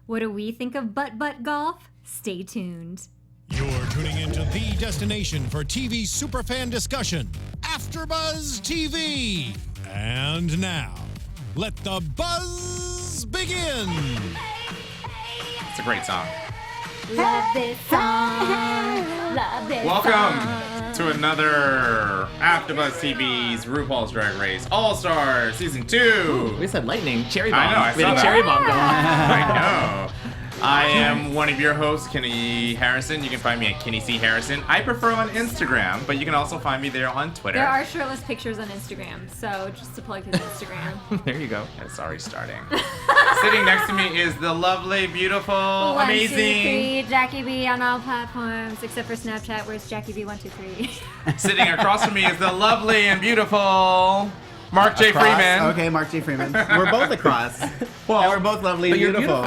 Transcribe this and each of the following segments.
What do we think of butt golf? Stay tuned. You're tuning into the destination for TV superfan discussion, AfterBuzz TV. And now, let the buzz begin. It's a great song. Love this song. Love this Welcome to another AfterBuzz TV's RuPaul's Drag Race All-Stars Season 2. We said lightning, cherry bomb. I know, I we had saw a that. cherry bomb going on. I know. I am one of your hosts, Kenny Harrison. You can find me at Kenny C. Harrison. I prefer on Instagram, but you can also find me there on Twitter. There are shirtless pictures on Instagram, so just to plug his Instagram. There you go. It's already starting. Sitting next to me is the lovely, beautiful, 1, 2, amazing 3, Jackie B on all platforms except for Snapchat. Where's Jackie B 1, 2, 3? Sitting across from me is the lovely and beautiful Mark J. Across? Freeman. Okay, Mark J. Freeman. We're both across. Well, and we're both lovely and beautiful.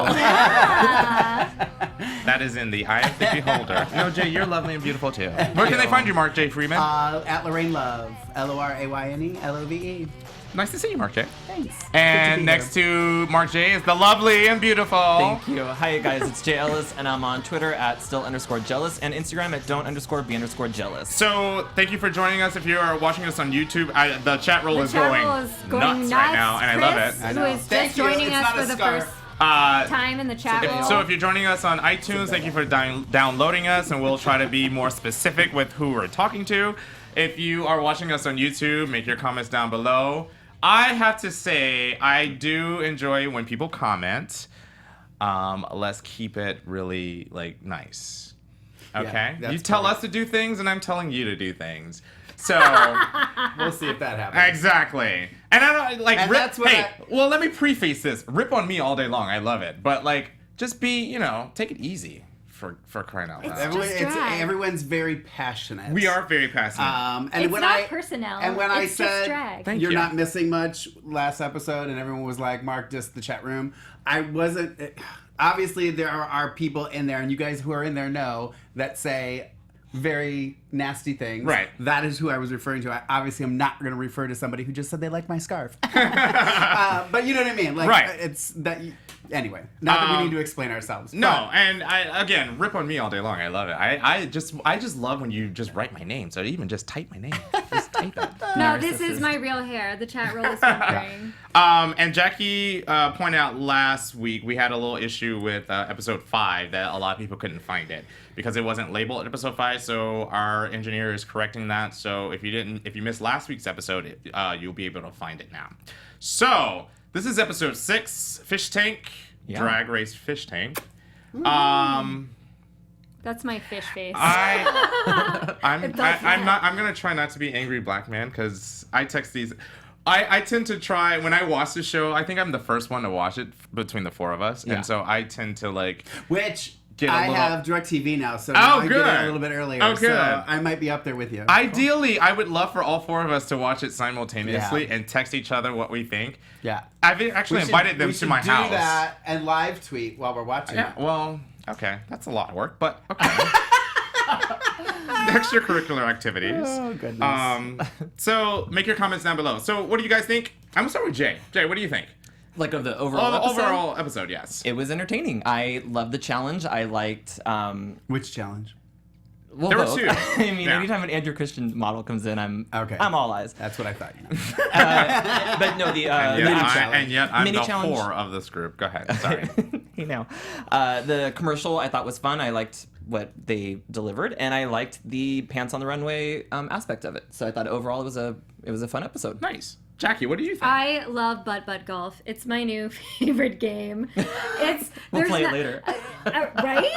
That is in the eye of the beholder. No, Jay, you're lovely and beautiful too. Where can they find you, Mark J. Freeman? At LoRayne Love. LoRayne LOVE. Nice to see you, Mark J. Thanks. And next to Mark J. is the lovely and beautiful. Thank you. Hi guys, it's Jay Ellis, and I'm on Twitter at still_jealous and Instagram at don't_be_jealous. So thank you for joining us. If you are watching us on YouTube, the chat roll is chat going roll is going nuts right now, and I love Chris, it. I who know. is Thank just you. joining It's us not for a the scarf. first time in the chat roll. So if you're joining us on iTunes, thank you for downloading us, and we'll try to be more specific with who we're talking to. If you are watching us on YouTube, make your comments down below. I have to say, I do enjoy when people comment. Let's keep it really, nice. Okay? Yeah, you tell us to do things, and I'm telling you to do things. So... We'll see if that happens. Exactly. And I don't, And rip... that's what Hey, well, let me preface this. Rip on me all day long. I love it. But, just be, take it easy for crying out loud. Everyone's very passionate. We are very passionate. And It's when not personnel. And when It's I just said drag. Thank you're you. not missing much last episode, and everyone was like, "Mark, just the chat room." I wasn't. Obviously, there are people in there, and you guys who are in there know that say very nasty things. Right. That is who I was referring to. Obviously, I'm not going to refer to somebody who just said they like my scarf. But you know what I mean? Right. It's that. Anyway, not that we need to explain ourselves. No, but- and again, rip on me all day long. I love it. I just love when you just write my name. So even just type my name. Just type it. No, this is my real hair. The chat roll is wondering. And Jackie pointed out last week we had a little issue with episode 5 that a lot of people couldn't find it because it wasn't labeled episode 5. So our engineer is correcting that. So if you missed last week's episode, you'll be able to find it now. So this is episode 6, Fish Tank, Drag Race Fish Tank. That's my fish face. I'm gonna try not to be angry black man because I text these. I tend to try when I watch the show. I think I'm the first one to watch it between the 4 of us, and so I tend to Which get a I little... have DirecTV now, so now I good. get it a little bit earlier. Oh, good. So I might be up there with you. Ideally, I would love for all 4 of us to watch it simultaneously and text each other what we think. Yeah. I've actually invited them to my house. We should do that and live tweet while we're watching. Yeah. Well, okay, that's a lot of work, but okay. Extracurricular activities. Oh, goodness. So make your comments down below. So what do you guys think? I'm gonna start with Jay. Jay, what do you think? Of the overall episode? Overall episode, yes. It was entertaining. I loved the challenge. I liked... Which challenge? Well, There were both. 2. I mean, Yeah. anytime an Andrew Christian model comes in, I'm all eyes. That's what I thought. But no, the and yet I'm mini the challenge. 4 of this group. Go ahead. Sorry. The commercial I thought was fun. I liked what they delivered, and I liked the pants on the runway aspect of it. So I thought overall it was a fun episode. Nice. Jackie, what do you think? I love butt golf. It's my new favorite game. We'll play it later. Right?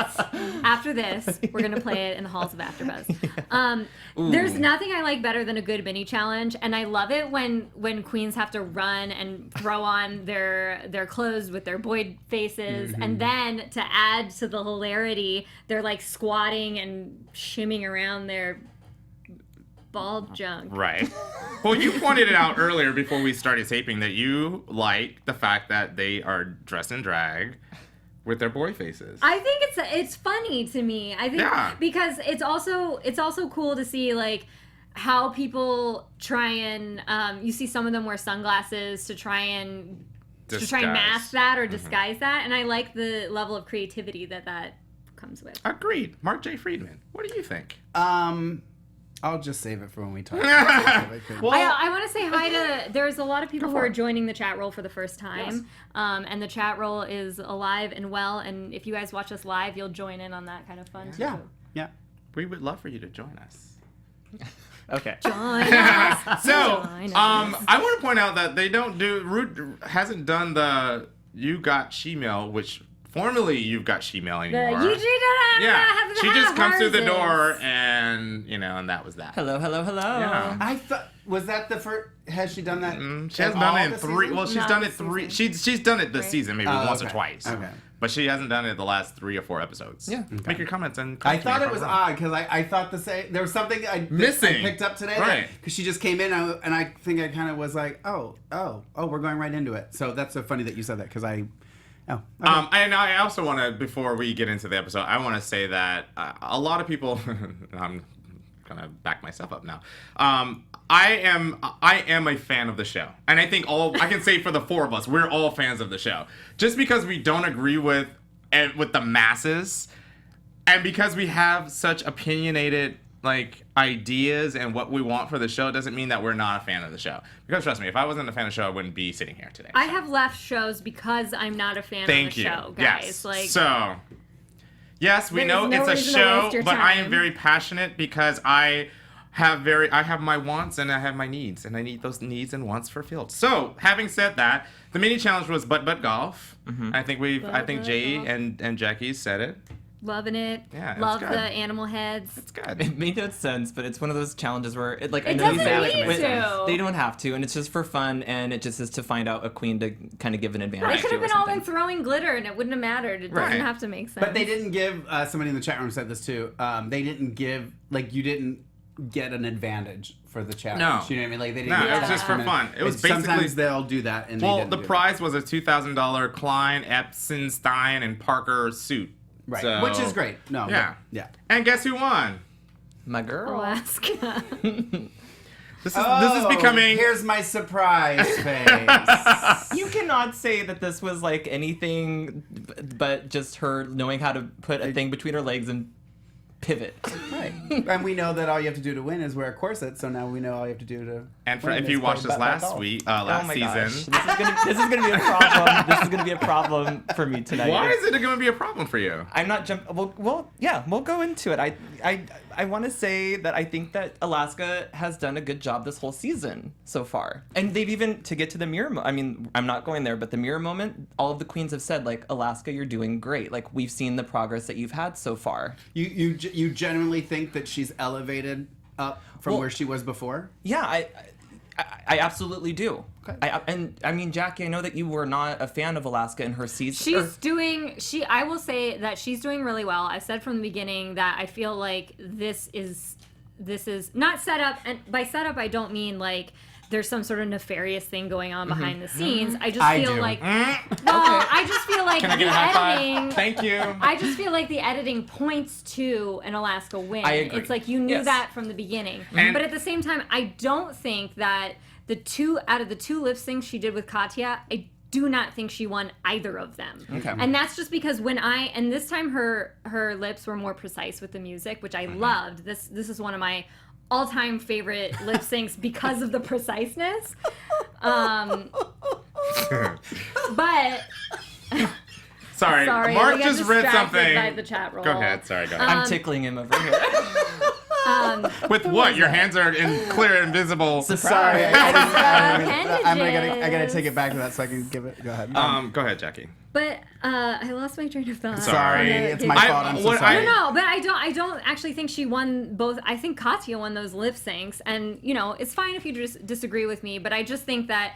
After this, we're gonna play it in the halls of AfterBuzz. There's nothing I like better than a good mini challenge, and I love it when queens have to run and throw on their clothes with their boy faces, and then to add to the hilarity, they're like squatting and shimming around their bald junk. Right. Well, you pointed it out earlier before we started taping that you like the fact that they are dressed in drag with their boy faces. I think it's funny to me. I think because it's also cool to see how people try and you see some of them wear sunglasses to try and to try and mask that or disguise that. And I like the level of creativity that comes with. Agreed. Mark J. Friedman, what do you think? I'll just save it for when we talk. Well, I want to say hi to. There's a lot of people who are joining the chat roll for the first time, and the chat roll is alive and well. And if you guys watch us live, you'll join in on that kind of fun too. Yeah. we would love for you to join us. Okay. Join us. So, Join us. I want to point out that they don't do. Root hasn't done the "You Got She-Mail," which formerly "You've Got She-Mail" anymore. Yeah, she just comes through the door, and and that was that. Hello. Yeah. I thought, was that the first? Has she done that? She hasn't done it in this 3. season? Well, she's Not done it this 3. season. She's done it this season, maybe once or okay. twice. Okay. But she hasn't done it the last 3 or 4 episodes. Yeah. Make your comments and. I thought it was on. odd because I thought there was something Missing. I picked up today. Right. Because she just came in and I think I kind of was like, oh, we're going right into it. So that's so funny that you said that because I. Oh. Okay. And I also want to, before we get into the episode, I want to say that a lot of people, I'm gonna back myself up now. I am a fan of the show, and I think I can say for the 4 of us, we're all fans of the show. Just because we don't agree with the masses, and because we have such opinionated ideas and what we want for the show, doesn't mean that we're not a fan of the show. Because trust me, if I wasn't a fan of the show, I wouldn't be sitting here today. I have left shows because I'm not a fan of the show, guys. Yes. So, yes, we There's know no it's a reason to show, waste your but I am time. very passionate because I have my wants and I have my needs, and I need those needs and wants fulfilled. So, having said that, the mini challenge was Butt Golf. I think Jay golf. and Jackie said it. Loving it. Yeah, it's Love good. the animal heads. It's good. It made no sense, but it's one of those challenges where I know doesn't these guys, need but to. they don't have to, and it's just for fun, and it just is to find out a queen to kind of give an advantage. Right. They could have to or been all something. been throwing glitter and it wouldn't have mattered. It Right. doesn't have to make sense. But they didn't give, somebody in the chat room said this too, they didn't give, you didn't get an advantage for the challenge. No. You know what I mean? They didn't No, get it was just for fun. It was basically. Sometimes they'll do that and they Well, didn't the do prize was a $2,000 Klein, Epstein, and Parker suit. it. Right. So- Which is great. No. Yeah. Yeah. And guess who won? My girl. Alaska. This is becoming. Here's my surprise face. You cannot say that this was anything but just her knowing how to put a thing between her legs and pivot. Right. And we know that all you have to do to win is wear a corset, so now we know all you have to do to And win if is you play watched this butt last golf. week, Oh last my season. gosh. This is gonna be a problem. This is gonna be a problem for me tonight. Why is it going to be a problem for you? I'm not jumping. Well, yeah, we'll go into it. I want to say that I think that Alaska has done a good job this whole season so far, and they've even to get to the mirror. I mean, I'm not going there, but the mirror moment, all of the queens have said Alaska, you're doing great. We've seen the progress that you've had so far. You genuinely think that she's elevated up from where she was before? Yeah, I absolutely do. Okay. I mean, Jackie, I know that you were not a fan of Alaska in her season. I will say that she's doing really well. I said from the beginning that I feel like this is not set up, and by set up I don't mean there's some sort of nefarious thing going on behind the scenes. I just feel do. I just feel like Can I the get a high editing. five? Thank you. I just feel like the editing points to an Alaska win. I agree. It's you knew Yes. that from the beginning. And- but at the same time, I don't think that out of the two lip syncs she did with Katya, I do not think she won either of them. Okay. And that's just because and this time her lips were more precise with the music, which I loved. This is one of my all-time favorite lip syncs because of the preciseness. But Sorry, sorry, Mark I got just read distracted something. by the chat roll. Go ahead. Sorry, go ahead. I'm tickling him over here. With what? Your hands are in clear, invisible. Sorry, Appendages. I gotta take it back to that so I can give it. Go ahead. Go ahead, Jackie. But I lost my train of thought. Sorry. It's my I- fault. I'm so what sorry. I- No, but I don't actually think she won both. I think Katya won those lip syncs, and it's fine if you just disagree with me, but I just think that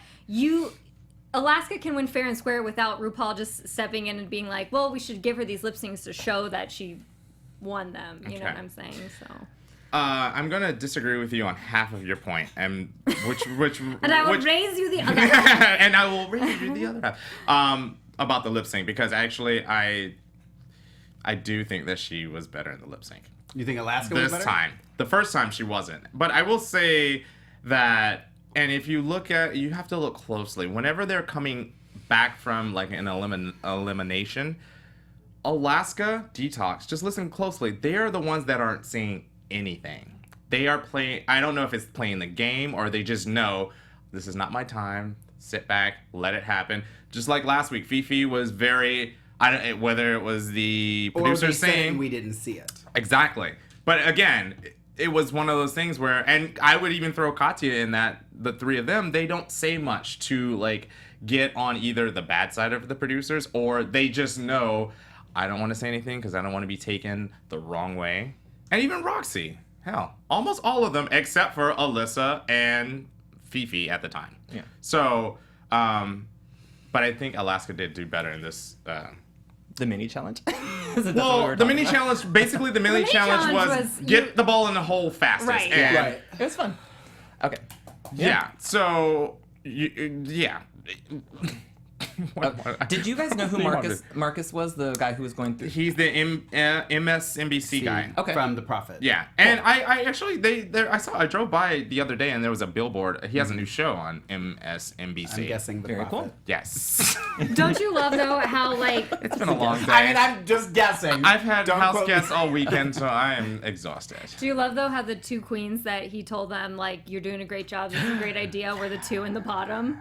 Alaska can win fair and square without RuPaul just stepping in and being like, well, we should give her these lip syncs to show that she won them. You know Okay. what I'm saying? So. I'm gonna disagree with you on half of your point, and which And I will raise you the other. and I will raise you the other half. About the lip sync, because actually I do think that she was better in the lip sync You think Alaska was this better? time. The first time she wasn't, but I will say that, and if you have to look closely whenever they're coming back from like an elimination, Alaska, Detox, just listen closely. They are the ones that aren't saying anything. They are playing, I don't know if it's playing the game or they just know this is not my time. Sit back, let it happen. Just like last week, Fifi was very, whether it was the producer saying we didn't see it. Exactly. But again, it was one of those things where, and I would even throw Katya in that, the three of them, they don't say much to like get on either the bad side of the producers, or they just know, I don't want to say anything because I don't want to be taken the wrong way. And even Roxy, hell, almost all of them except for Alyssa and Fifi at the time. Yeah. So, but I think Alaska did do better in this. The mini challenge? Well, the mini challenge, basically the mini challenge was get the ball in the hole fastest. Right. And Right. It was fun. Okay. yeah. So, yeah. Did you guys know who Marcus was, the guy who was going through? He's the MSNBC guy. Okay. From The Prophet. Yeah, and I actually I drove by the other day and there was a billboard. He has a new show on MSNBC. I'm guessing The Very Prophet. cool. Yes. Don't you love though how like It's been a long day. I mean, I'm just guessing. I've had Don't house quote me. guests all weekend, so I am exhausted. do you love though how the two queens that he told them like you're doing a great job, this is a great idea, were the two in the bottom?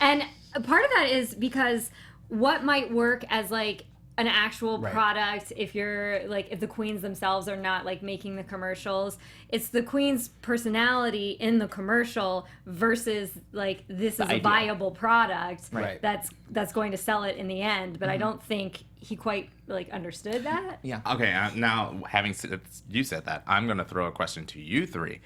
And a part of that is because what might work as like an actual Right. product if you're like if the queens themselves are not like making the commercials, it's the queen's personality in the commercial versus like this is a idea. viable product Right. that's going to sell it in the end. But I don't think he quite like understood that. Yeah. Okay, now you said that, I'm gonna throw a question to you three.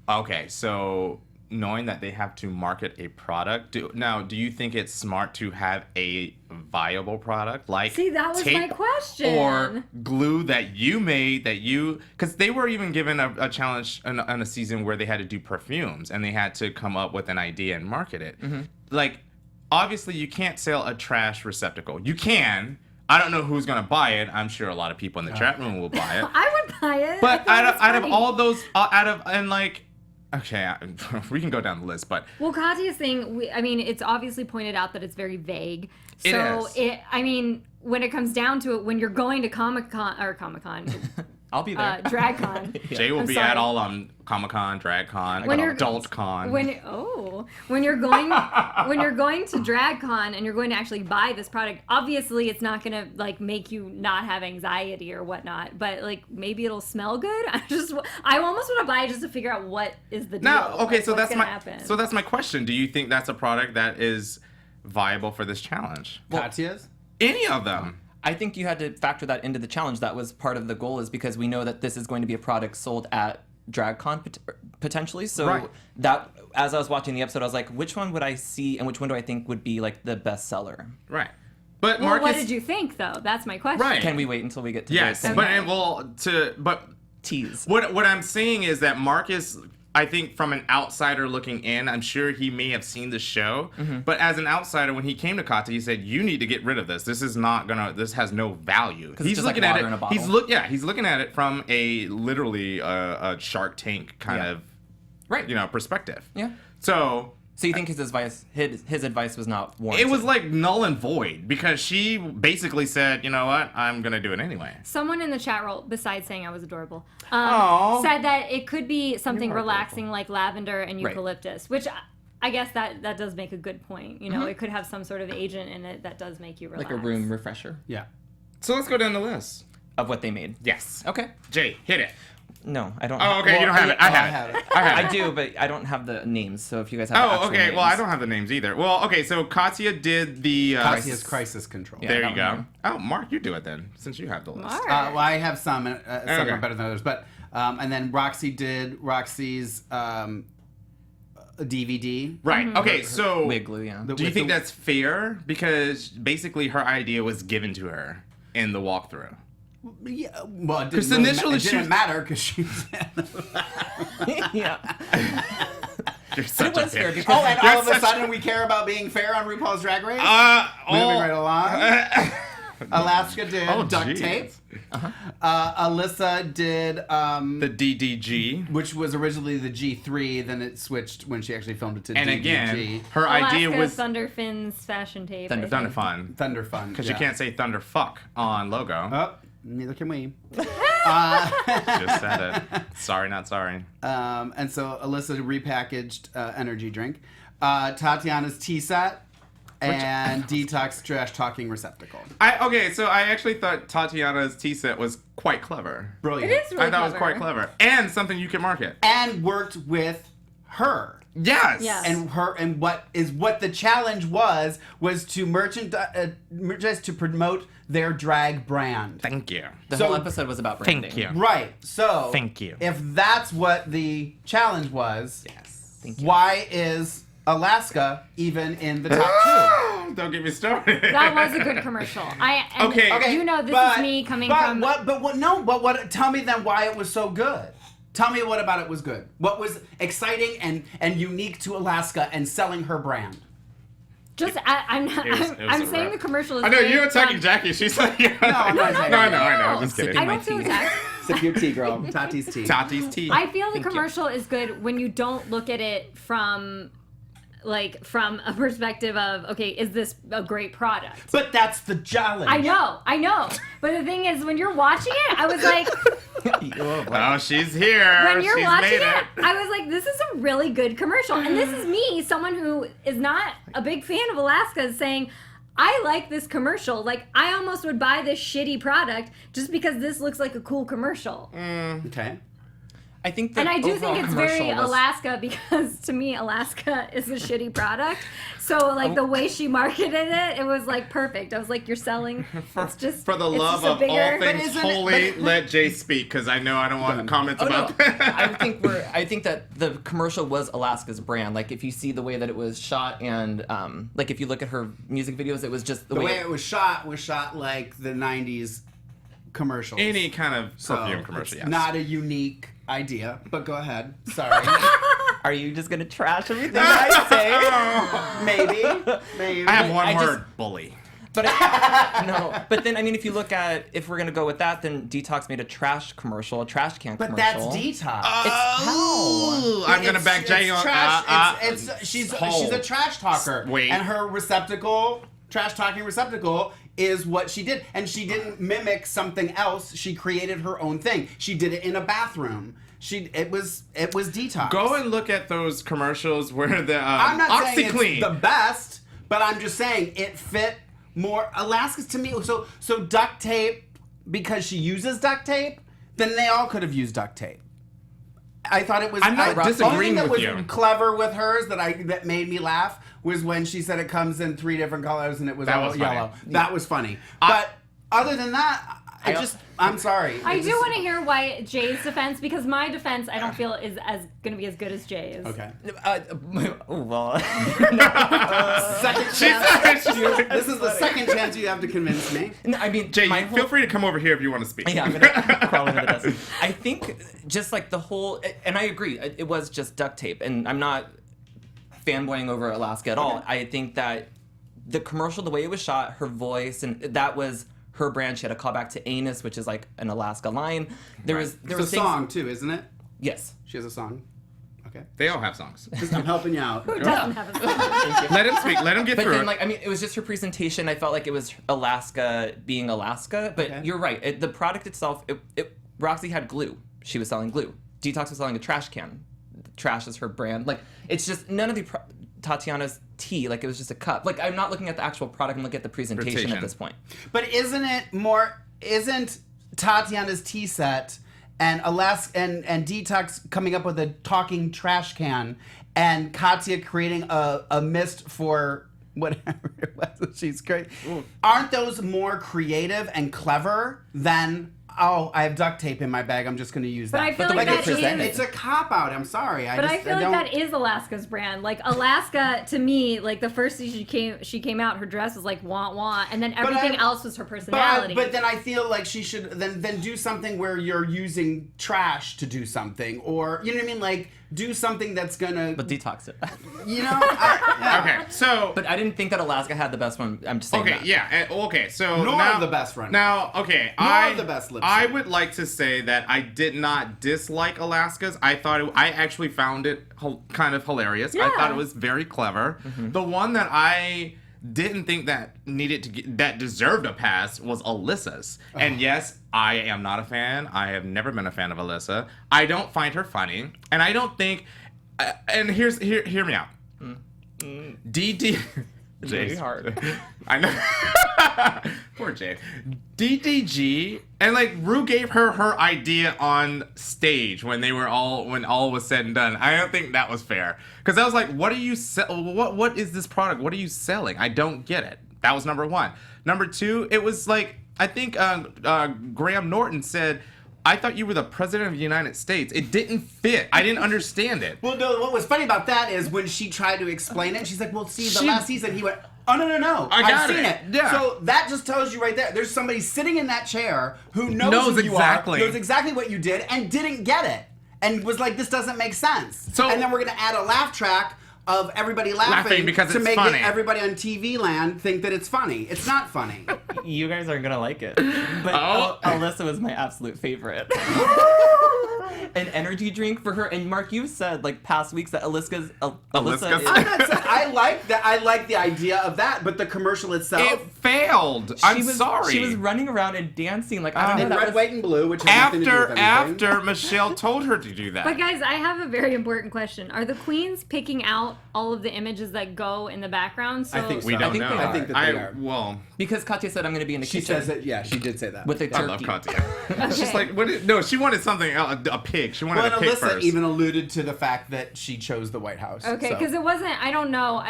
Okay, so knowing that they have to market a product, do you think it's smart to have a viable product like See, that was tape my question. or glue that you made because they were even given a challenge on a season where they had to do perfumes and they had to come up with an idea and market it. Like, obviously you can't sell a trash receptacle. You can. I don't know who's gonna buy it. I'm sure a lot of people in the chat room will buy it. I would buy it. But I thought it was out of funny. all those, okay, we can go down the list, but Well, Katya's thing, I mean, it's obviously pointed out that it's very vague. It So, is. I mean, when it comes down to it, when you're going to Comic-Con, I'll be there. DragCon. Jay will I'm be sorry. at all on Comic-Con, DragCon, When you're- AdultCon. When you're going to DragCon and you're going to actually buy this product, obviously it's not gonna like make you not have anxiety or whatnot, but like maybe it'll smell good. I almost want to buy it just to figure out what is the deal. Now, okay, like, so what's that's gonna my happen. so that's my question. Do you think that's a product that is viable for this challenge? Katya's? Any of them? I think you had to factor that into the challenge. That was part of the goal, is because we know that this is going to be a product sold at DragCon potentially. So Right. that, as I was watching the episode, I was like, which one would I see and which one do I think would be like the best seller? Right. But well, Marcus, what did you think though? That's my question. Right. Can we wait until we get to Yes, the thing? but Tease. what I'm saying is that Marcus, I think from an outsider looking in, I'm sure he may have seen the show, but as an outsider, when he came to Katya, he said, "You need to get rid of this. This has no value." it's just like water in a bottle. He's looking at it from a literally a Shark Tank kind of Right. perspective. Yeah. So So you think his advice was not warranted? it was like null and void because she basically said, "You know what? I'm gonna do it anyway." Someone in the chat roll, besides saying I was adorable, Aw. said that it could be something You are relaxing like lavender and Right. eucalyptus, which I guess that does make a good point. You know, it could have some sort of agent in it that does make you relax. like a room refresher Yeah. So let's go down the list. of what they made. Yes. Okay. Jay, hit it. No, I don't. Oh, okay. You don't have it. I have it. I have I it. do, but I don't have the names. So if you guys have Oh, actual okay. names. Well, I don't have the names either. Well, okay. So Katya did the. Katya's crisis control. Yeah. There that you one, go. Oh, Mark, you do it then, since you have the list. Mark. Well, I have some. Some Okay. are better than others, but and then Roxy did Roxy's DVD. Right. Okay. So, Wig glue, yeah. do you think that's fair? Because basically, her idea was given to her in the walkthrough. Yeah, well, it 'Cause didn't, initially it she didn't was- matter because she was. yeah. You're such was a fair bitch. because- Oh, and You're all of a such- sudden we care about being fair on RuPaul's Drag Race. Moving all- right along. Alaska did Oh, duct geez. tape. Alyssa did The DDG. which was originally the G3, then it switched when she actually filmed it to And DDG. again, her Alaska idea was Thunder Fins fashion tape. I think. Thunder Fun. Thunder Fun. Because you can't say Thunder Fuck on logo. Oh, neither can we. Just said it. Sorry, not sorry. And so Alyssa repackaged energy drink. Tatiana's tea set. And Detox Trash Talking Receptacle. So I actually thought Tatiana's tea set was quite clever. Brilliant. It is really I thought it was clever. quite clever. And something you can market. And worked with her. Yes. Yes. And what the challenge was to merchandise to promote their drag brand. Thank you. The So- whole episode was about branding. Thank you. Right. So Thank you. If that's what the challenge was, Yes. Thank you. why is Alaska even in the top two? Don't get me started. That was a good commercial. Okay. You know, this But- is me coming but from. what? But what? No. But what? Tell me then why it was so good. Tell me what about it was good. What was exciting and unique to Alaska and selling her brand? Just, It was I'm a saying wrap. the commercial is. I know great you're attacking from- Jackie. She's like, I'm not attacking I you. know. I'm just Sipping kidding. I my don't feel tea. attacked. Sip your tea, girl. Tati's tea. Tati's tea. I feel the Thank you. commercial is good when you don't look at it from a perspective of, okay, is this a great product? But that's the challenge. I know. But the thing is, when you're watching it, I was like, Oh, she's here. when you're She's watching made it, I was like, this is a really good commercial. And this is me, someone who is not a big fan of Alaska, saying, I like this commercial. Like, I almost would buy this shitty product just because this looks like a cool commercial. Okay. I think the And I do overall think it's very commercial was- Alaska because to me Alaska is a shitty product. So like the way she marketed it, it was like perfect. I was like, you're selling. It's just For the it's love just a of bigger, all things isn't it- holy, let Jay speak because I know I don't want comments Oh, no. about that. I think that the commercial was Alaska's brand. Like if you see the way that it was shot and like if you look at her music videos, it was just The way it was shot like the '90s commercials. Any kind of So perfume commercial, it's yes. not a unique idea, but go ahead. Sorry. Are you just gonna trash everything that I say? Maybe. I have one I word, just- bully. But no. But then I mean, if you look at if we're gonna go with that, then Detox made a trash commercial, a trash can But that's commercial. detox. Oh, I'm gonna back Jay on. She's hold. a trash talker. Wait. And her trash talking receptacle is what she did. And she didn't mimic something else. She created her own thing. She did it in a bathroom. It was detox. Go and look at those commercials where the I'm not saying OxyClean. it's the best, but I'm just saying it fit more. Alaska's to me, so duct tape, because she uses duct tape, then they all could have used duct tape. I thought it was. I'm not the only disagreeing thing that with was you. clever with hers that made me laugh was when she said it comes in 3 different colors and it was That all was funny. yellow. That was funny. But other than that, I'm sorry. I do want to hear why Jay's defense, because my defense I don't feel is going to be as good as Jay's. Okay. Well, Second chance. This is the second chance you have to convince me. no, I mean, Jay, my feel free to come over here if you want to speak. Yeah, I'm gonna crawl into the desk. I think just like the whole, and I agree, it was just duct tape, and I'm not fanboying over Alaska at all. I think that the commercial, the way it was shot, her voice, and that was her brand. She had a callback to Anus, which is like an Alaska line. There was It's a things, song too, isn't it? Yes. She has a song. Okay. They all have songs. I'm helping you out. Who doesn't have a Let him speak. Let him get But through then, it. like, I mean, it was just her presentation. I felt like it was Alaska being Alaska. But Okay. you're right. The product itself, Roxy had glue. She was selling glue. Detox was selling a trash can. Trash is her brand. Like, it's just none of the Tatiana's tea. Like, it was just a cup. Like, I'm not looking at the actual product. I'm looking at the presentation at this point. But isn't Tatiana's tea set and Alaska and Detox coming up with a talking trash can and Katya creating a mist for whatever it was she's great. Aren't those more creative and clever than I have duct tape in my bag, I'm just going to use that. But I feel the like way that they present is. It's a cop out. I'm sorry. But I feel like that is Alaska's brand. Like Alaska, to me, like the first thing she came out, her dress was like wah wah, and then everything else was her personality. But then I feel like she should then do something where you're using trash to do something, or you know what I mean, like do something that's gonna, But Detox it. you know. Yeah. Okay, so But I didn't think that Alaska had the best one. I'm just saying okay, that. yeah, okay. So Nor now the best runner. Now, okay, Nor the best lip I sync. would like to say that I did not dislike Alaska's. I actually found it kind of hilarious. I Yeah. thought it was very clever. The one that I didn't think that that deserved a pass was Alyssa's. And yes, I am not a fan. I have never been a fan of Alyssa. I don't find her funny, and I don't think. And hear me out. DD. It's really hard. I know. Poor Jay. DDG and like Rue gave her idea on stage when all was said and done. I don't think that was fair because I was like, what are you what is this product? What are you selling? I don't get it. That was number one. Number two, it was like I think Graham Norton said, I thought you were the president of the United States. It didn't fit. I didn't understand it. Well, no, what was funny about that is when she tried to explain it, she's like, well, see, the last season, he went, oh, no, I've seen it. Yeah. So that just tells you right there, there's somebody sitting in that chair who knows who exactly. you are, knows exactly what you did, and didn't get it. And was like, this doesn't make sense. So, and then we're going to add a laugh track of everybody laughing because to it's make funny. everybody on TV land think that it's funny. It's not funny. You guys aren't gonna like it. But Alyssa was my absolute favorite. An energy drink for her. And Mark, you said like past weeks that Alyssa is. I'm not saying, I like that. I like the idea of that, but the commercial itself. It failed. I'm sorry. She was running around and dancing like I don't know. in That red, was, white, and blue, which has nothing to do with anything. after Michelle told her to do that. But guys, I have a very important question. Are the queens picking out all of the images that go in the background? So I think so. we don't I think know. they are. I think that they are. Well, because Katya said I'm gonna be in the She kitchen. says that. Yeah, she did say that. With a I love turkey. Katya. She's like, no, she wanted something else, a pig. She wanted Well, a and pig Alyssa first. even alluded to the fact that she chose the White House. Okay, so. because it wasn't. I don't know.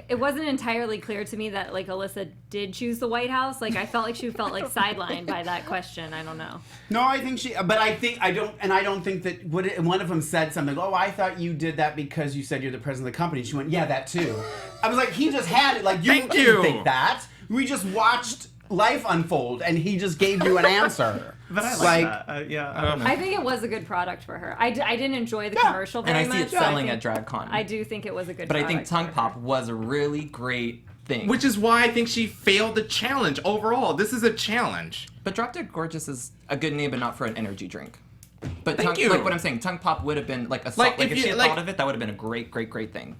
It wasn't entirely clear to me that like Alyssa did choose the White House. Like I felt like she felt like sidelined by that question. I don't know. No, I think she. But I don't think that. One of them said something. Oh, I thought you did that because you said you're the president of the company. She went, yeah, that too. I was like, he just had it. Like you Thank didn't you. think that. We just watched life unfold, and he just gave you an answer. But I like that. Yeah, I don't know. I think it was a good product for her. I didn't enjoy the commercial And very I much. see it but selling think- at DragCon. I do think it was a good. But I product think Tongue for her. Pop was a really great thing. Which is why I think she failed the challenge overall. This is a challenge. But Drop Dead Gorgeous is a good name, but not for an energy drink. But Thank you. like what I'm saying, Tongue Pop would have been like a Like, like if if she you- had like- thought of it, that would have been a great thing.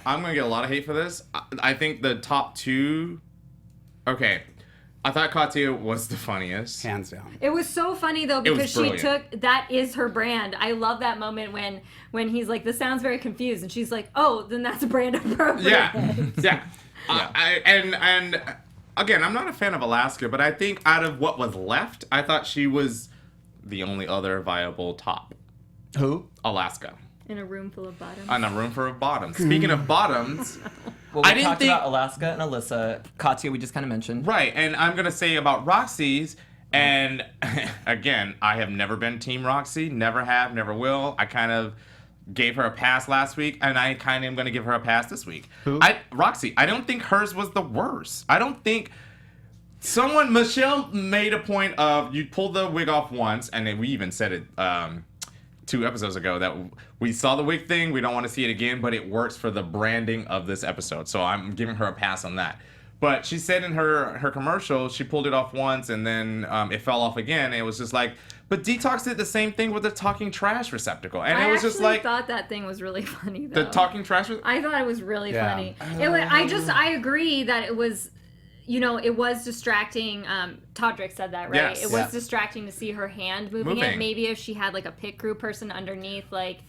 I'm gonna get a lot of hate for this. I think the top two. Okay, I thought Katya was the funniest. Hands down. It was so funny though It was because she brilliant. took that is her brand. I love that moment when he's like, "This sounds very confused," and she's like, "Oh, then that's brand appropriate." Yeah, yeah. And again, I'm not a fan of Alaska, but I think out of what was left, I thought she was the only other viable top. Who? Alaska. In a room full of bottoms. On a room for bottoms. Speaking of bottoms, Well, we I didn't talked think- about Alaska and Alyssa. Katya, we just kind of mentioned. right, and I'm gonna say about Roxy's, and again, I have never been Team Roxy, never have, never will. I kind of gave her a pass last week, and I kind of am gonna give her a pass this week. Who? Roxy. I don't think hers was the worst. I don't think. Michelle made a point of you pulled the wig off once, and then we even said it 2 episodes ago that we saw the wig thing. We don't want to see it again, but it works for the branding of this episode. So I'm giving her a pass on that. But she said in her commercial, she pulled it off once, and then it fell off again. And it was just like, but Detox did the same thing with the talking trash receptacle, and it was just like thought that thing was really funny though. the talking trash. I thought it was really Yeah. funny. I agree that it was, it was distracting. Todrick said that, right? Yes. It was Yeah. distracting to see her hand moving it. Moving. Maybe if she had like a pit crew person underneath, like.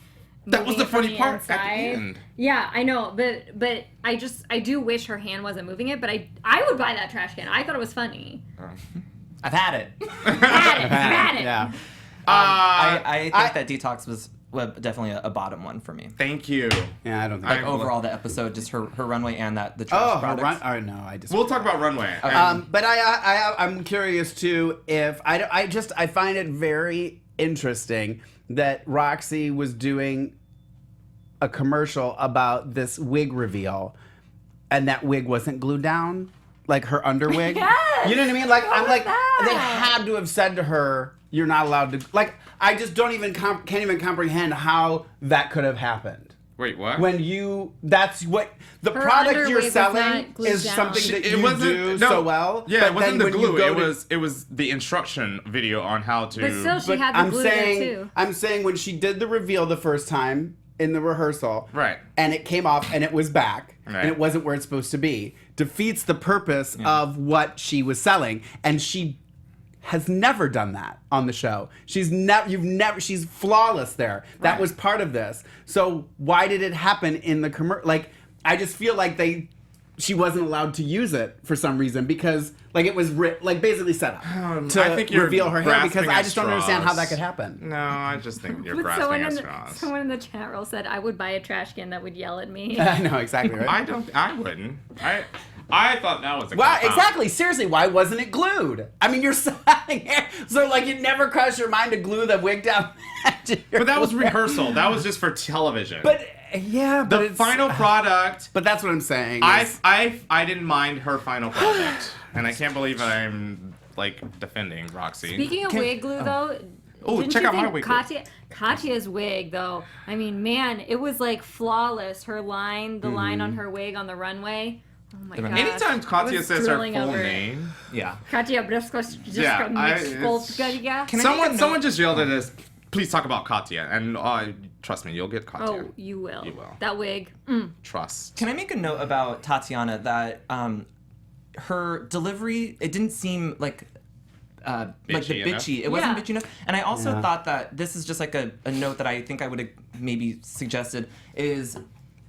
That was moving the it from funny part at the inside. end. Yeah, I know, but I do wish her hand wasn't moving it. But I would buy that trash can. I thought it was funny. I've had it. Had it. Yeah. I think that Detox was definitely a bottom one for me. Thank you. Yeah, I don't think. Like overall, the episode, just her runway and the trash Oh, her products. run. Oh no, I just. We'll talk about Runway. But I'm curious too if I find it very interesting that Roxy was doing a commercial about this wig reveal, and that wig wasn't glued down. like her underwig. Yes! You know what I mean? Like What I'm was like that? they had to have said to her, "You're not allowed to." Like I just don't even can't even comprehend how that could have happened. Wait, what? When that's what the Her product underwig you're was selling not glued is down. something that It you wasn't- do no, so well. Yeah, but it wasn't then the when you glue. go It was the instruction video on how to. But still, she But had the I'm glue saying, there too. I'm saying when she did the reveal the first time in the rehearsal, Right. and it came off and it was back, Right. and it wasn't where it's supposed to be, defeats the purpose of what she was selling, and she has never done that on the show. She's flawless there. That Right. was part of this. So why did it happen in the commercial? Like, I just feel like she wasn't allowed to use it for some reason because like it was basically set up to I think you're reveal her hair because grasping I at just don't understand how that straws. could happen. No, I just think you're But grasping at straws. someone in the chat roll said I would buy a trash can that would yell at me. I know exactly right. I wouldn't. I thought that was a Wow, cop-out. exactly. Seriously, why wasn't it glued? I mean, you're selling hair, so like it never crossed your mind to glue the wig down. But that was rehearsal. That was just for television. But yeah, but the it's, final product. But that's what I'm saying. I didn't mind her final product, and I can't believe I'm like defending Roxy. Speaking of wig glue, though, Oh, didn't check you out my think wig glue. Katya's wig, though, I mean, man, it was like flawless. Her line, the line on her wig on the runway. Oh my gosh. Anytime I Katya was says her drooling full over it. name, Yeah. Katya someone just yelled at us. Please talk about Katya, and trust me, you'll get Katya. Oh, you will. You will. That wig. Trust. Can I make a note about Tatiana that her delivery, it didn't seem like the Bitchy enough? bitchy. It wasn't Yeah. bitchy enough. And I also Yeah. thought that this is just like a note that I think I would have maybe suggested is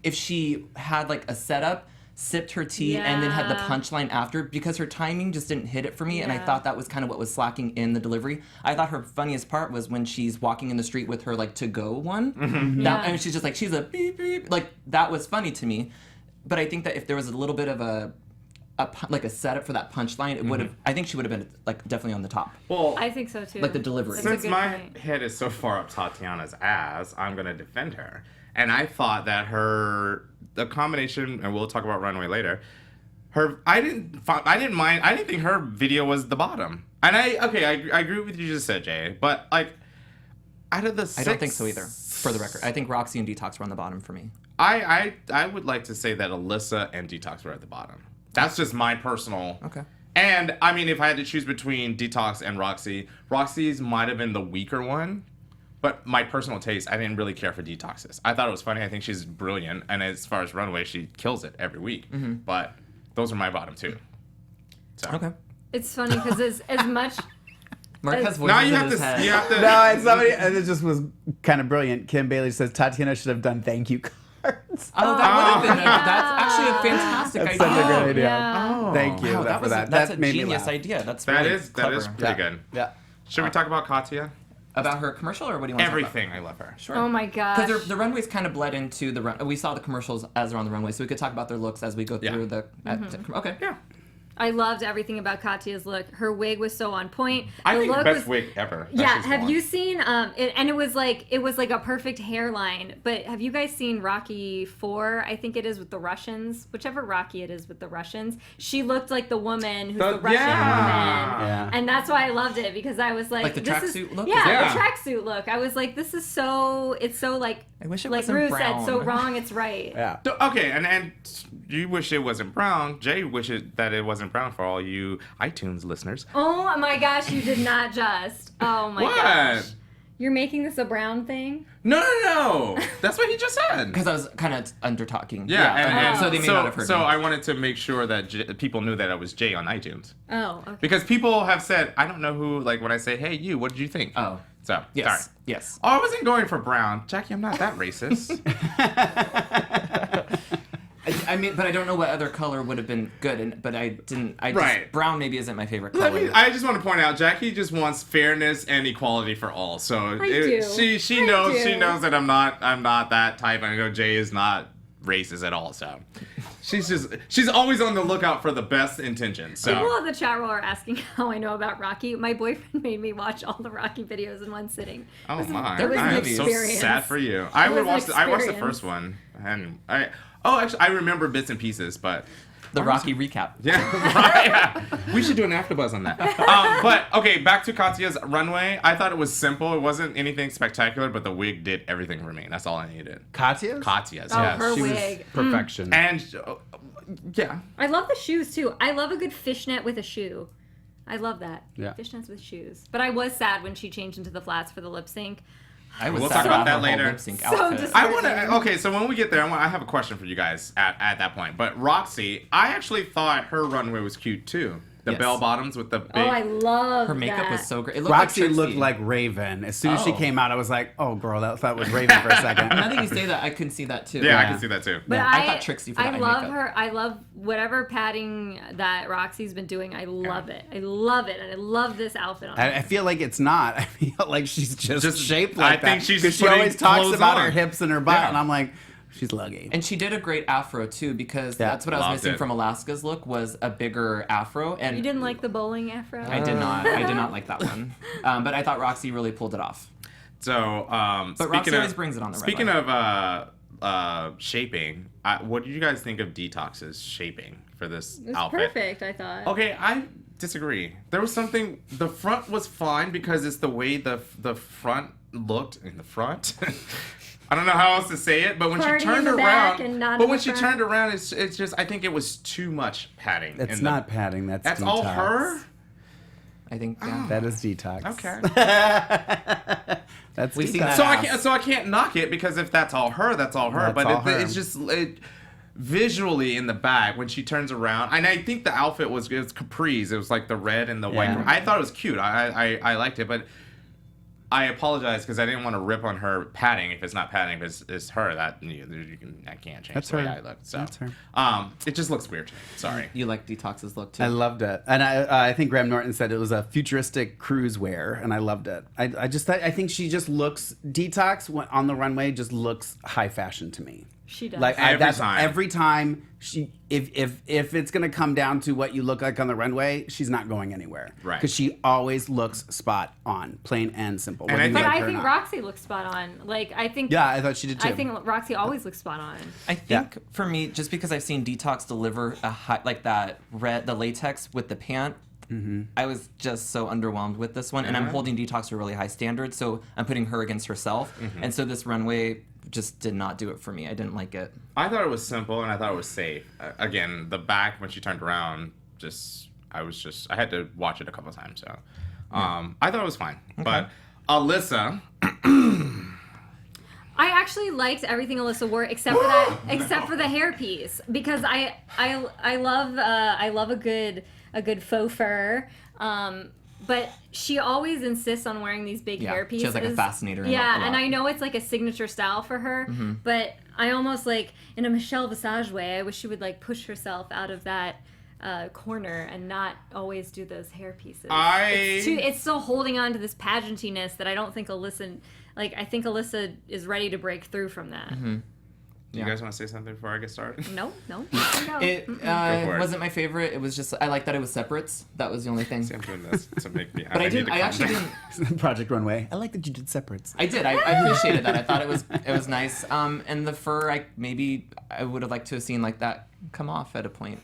if she had like a setup, sipped her tea, and then had the Yeah. punchline after, because her timing just didn't hit it for me, and I Yeah. thought that was kind of what was slacking in the delivery. I thought her funniest part was when she's walking in the street with her like to-go one. Yeah. And she's just like, she's a beep beep. Like, that was funny to me. But I think that if there was a little bit of a setup for that punchline, it would have. I think she would have been like definitely on the top. Well, I think so, too. Like the delivery. That's a since good my point. head is so far up Tatiana's ass, I'm gonna defend her. And I thought that the combination, and we'll talk about Runway later. I didn't mind. I didn't think her video was the bottom. And I agree with what you just said, Jay. But like, out of the six, I don't think so either. For the record, I think Roxy and Detox were on the bottom for me. I would like to say that Alyssa and Detox were at the bottom. That's just my personal. Okay. And I mean, if I had to choose between Detox and Roxy's might have been the weaker one. But my personal taste, I didn't really care for Detox's. I thought it was funny. I think she's brilliant. And as far as Runway, she kills it every week. But those are my bottom two. So. Okay. It's funny because as much... Mark has voices Now you in have his to. head. You have to. No, and somebody, and it just was kind of brilliant. Kim Bailey says Tatiana should have done thank you cards. Oh, that would have been. That's actually a fantastic That's idea. such a great idea. Yeah. Thank you Wow, that for was that. that's That a made me genius laugh. idea. That's That really is clever. pretty good. Yeah. Should we talk about Katya? About her commercial, or what do you want to talk Everything. I love her. about? Sure. Oh my gosh. Because the runways kind of bled into the run. We saw the commercials as they're on the runway, so we could talk about their looks as we go through the. Okay. Yeah. I loved everything about Katya's look. Her wig was so on point. I The think look best was, wig ever. that Yeah, she's have worn. you seen it was like a perfect hairline. But have you guys seen Rocky 4? I think it is with the Russians. Whichever Rocky it is with the Russians. She looked like the woman who's the Russian woman. Yeah. And that's why I loved it because I was like the this is tracksuit look? Yeah, Yeah. the tracksuit look. I was like this is so like I wish it like wasn't Rue brown. said, so wrong it's right. Yeah. Okay, and you wish it wasn't brown. Jay wishes that it wasn't brown for all you iTunes listeners. Oh my gosh, you did not just. Oh my What? gosh. You're making this a brown thing? No. That's what he just said. Because I was kind of under talking. Yeah, and so they may not have heard So me. I wanted to make sure that people knew that I was Jay on iTunes. Oh, okay. Because people have said, I don't know who, like when I say, hey, you, what did you think? Oh. So, Yes. sorry. Yes. Oh, I wasn't going for brown. Jackie, I'm not that racist. I mean, but I don't know what other color would have been good. But I didn't. Right. Brown maybe isn't my favorite Let color. me, I just want to point out, Jackie just wants fairness and equality for all. So do. she I knows do. that I'm not that type. I know Jay is not racist at all. So she's always on the lookout for the best intentions. People So in the chat room are asking how I know about Rocky. My boyfriend made me watch all the Rocky videos in one sitting. oh my, They're I am movies. so Experience. sad for you. I It would was watch. an I watched the experience. first one, and actually I remember bits and pieces, but The Rocky recap. Yeah, right. Yeah. We should do an AfterBuzz on that. But okay, back to Katya's runway. I thought it was simple. It wasn't anything spectacular, but the wig did everything for me. That's all I needed. Katya's? Katya's, Oh, yes. her She was wig. perfection. And yeah, I love the shoes too. I love a good fishnet with a shoe. I love that. Yeah. Fishnets with shoes. But I was sad when she changed into the flats for the lip sync. I was We'll sad talk about her that whole later. lip sync So outfit. dis- I want to. Okay, so when we get there, I have a question for you guys at that point. But Roxy, I actually thought her runway was cute too. The Yes. bell bottoms with the big. Oh, I love Her makeup that. was so great. It looked Roxy like looked Trixie. like Raven. As soon as she Oh. came out, I was like, oh, girl, that was Raven for a second. Now that you say that, I can see that too. Yeah, I Yeah. can see that too. But Yeah. I thought Trixie for I that love makeup. her. I love whatever padding that Roxy's been doing. I love it. I love it. And I love this outfit on her. I feel like it's not. I feel like she's just shaped I like that. think she's 'Cause she putting always talks clothes about on. her hips and her butt, Yeah. and I'm like, she's lucky. And she did a great afro too, because Yeah. that's what I was Loved missing it. from Alaska's look was a bigger afro. And You didn't like the bowling afro? I did not. I did not like that one. But I thought Roxy really pulled it off. So, But Roxy always brings it on the red Speaking light. of shaping, what did you guys think of Detox's shaping for this It was outfit? perfect, I thought. Okay, I disagree. There was something. The front was fine because it's the way the front looked in the front. I don't know how else to say it, but when Party she turned in the back around, and not but in when the she front. turned around, it's just I think it was too much padding. That's in the- not padding. That's all detox. her. I think, yeah. That is detox. Okay. That's We've seen detox. that. So I can't knock it because if that's all her, that's all her. That's but all her. it's just visually in the back when she turns around, and I think the outfit was capris. It was like the red and the white. Yeah. I thought it was cute. I liked it, but I apologize because I didn't want to rip on her padding. If it's not padding, if it's her, that I can't change That's the way her. I look. So That's her. it just looks weird. Sorry. You like Detox's look too. I loved it, and I think Graham Norton said it was a futuristic cruise wear, and I loved it. I think she just looks Detox on the runway just looks high fashion to me. She does. Like Every time. every time she, if it's gonna come down to what you look like on the runway, she's not going anywhere. Right. Because she always looks spot on, plain and simple. And whether I you But like I her or think not. Roxy looks spot on. Like, I think... Yeah, I thought she did too. I think Roxy always looks spot on. I think for me, just because I've seen Detox deliver a high, like that the latex with the pant, I was just so underwhelmed with this one. And I'm holding Detox to a really high standard, so I'm putting her against herself. And so this runway just did not do it for me. I didn't like it. I thought it was simple and I thought it was safe. Again, the back when she turned around, I had to watch it a couple times. So, I thought it was fine. But Alyssa, I actually liked everything Alyssa wore except for the hairpiece, because I love a good faux fur. But she always insists on wearing these big Yeah, hairpieces. she has, like, a fascinator in it Yeah, a lot. and I know it's like a signature style for her, but I almost like, in a Michelle Visage way, I wish she would like push herself out of that corner and not always do those hair pieces. It's still holding on to this pageantiness that I don't think Alyssa, I think Alyssa is ready to break through from that. do you guys want to say something before I get started? No. It Go for it. wasn't my favorite. It was just, I like that it was separates. That was the only thing. See, I'm doing this to make me. But I need to actually calm down. didn't. Project Runway. I like that you did separates. I did. I appreciated that. I thought it was nice. And the fur, I would have liked to have seen like that come off at a point.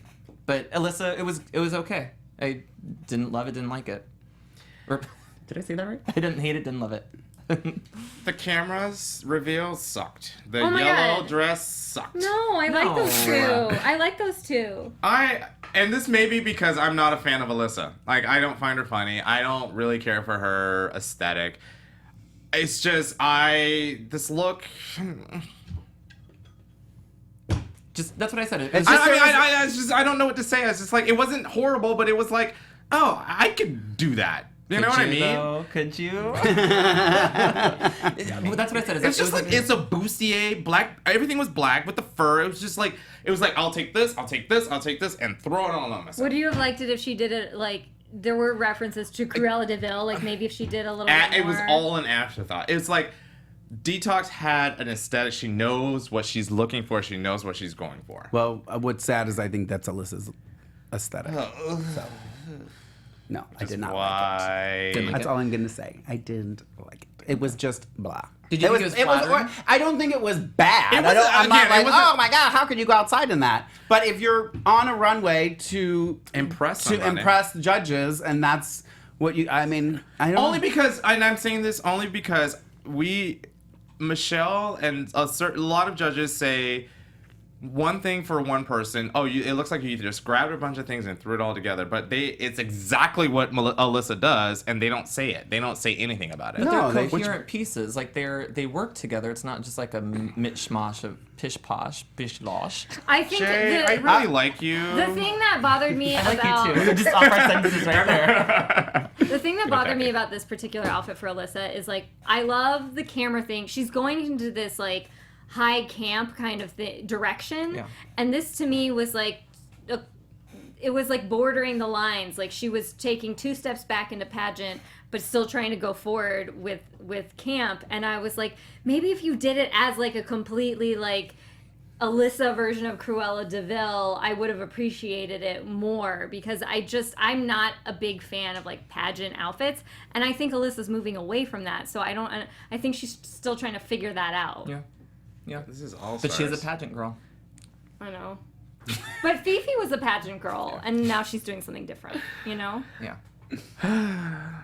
But Alyssa, it was okay. I didn't love it, didn't like it. Or, did I say that right? I didn't hate it, didn't love it. The camera's reveal sucked. The Oh my yellow God. dress sucked. No, I like those No. two. I like those two. And this may be because I'm not a fan of Alyssa. Like, I don't find her funny. I don't really care for her aesthetic. It's just, this look. Just that's what I said. I don't know what to say. It's just like, it wasn't horrible, but it was like, oh, I could do that. You know what I mean? Could you? Well, that's what I said. It's just like, it's a bustier, black, everything was black with the fur. It was just like, I'll take this, and throw it all on myself. Would you have liked it if she did it like there were references to Cruella de Vil? Like maybe if she did a little bit more. It was all an afterthought. It's like, Detox had an aesthetic. She knows what she's looking for. She knows what she's going for. Well, what's sad is I think that's Alyssa's aesthetic. No, I did not like Why? Didn't it. like That's it. all I'm gonna say. I didn't like it. It was just blah. Did you think it was flattering? I don't think it was bad. It wasn't- I'm not again, it like, wasn't- oh my god, how could you go outside in that? But if you're on a runway to Impress somebody. impress judges, and that's what you, I mean, I don't. Only because, and I'm saying this only because Michelle and a lot of judges say one thing for one person. Oh, it looks like you just grabbed a bunch of things and threw it all together. But it's exactly what Alyssa does, and they don't say it. They don't say anything about it. But No, they're they- coherent pieces. Like they work together. It's not just like a mishmash of pish posh, bish losh. I think Jay, the, I really like you. the thing that bothered me I like about you too. Just off our sentences right there. the thing that bothered Okay. me about this particular outfit for Alyssa is like I love the camera thing. She's going into this like high camp kind of direction, Yeah. and this to me was like it was like bordering the lines. Like she was taking 2 steps back into pageant, but still trying to go forward with camp. And I was like, maybe if you did it as like a completely like Alyssa version of Cruella de Vil, I would have appreciated it more, because I'm not a big fan of like pageant outfits, and I think Alyssa's moving away from that. So I think she's still trying to figure that out. Yeah. Yeah. This is all. But she is a pageant girl. I know. But Fifi was a pageant girl, and now she's doing something different, you know? Yeah.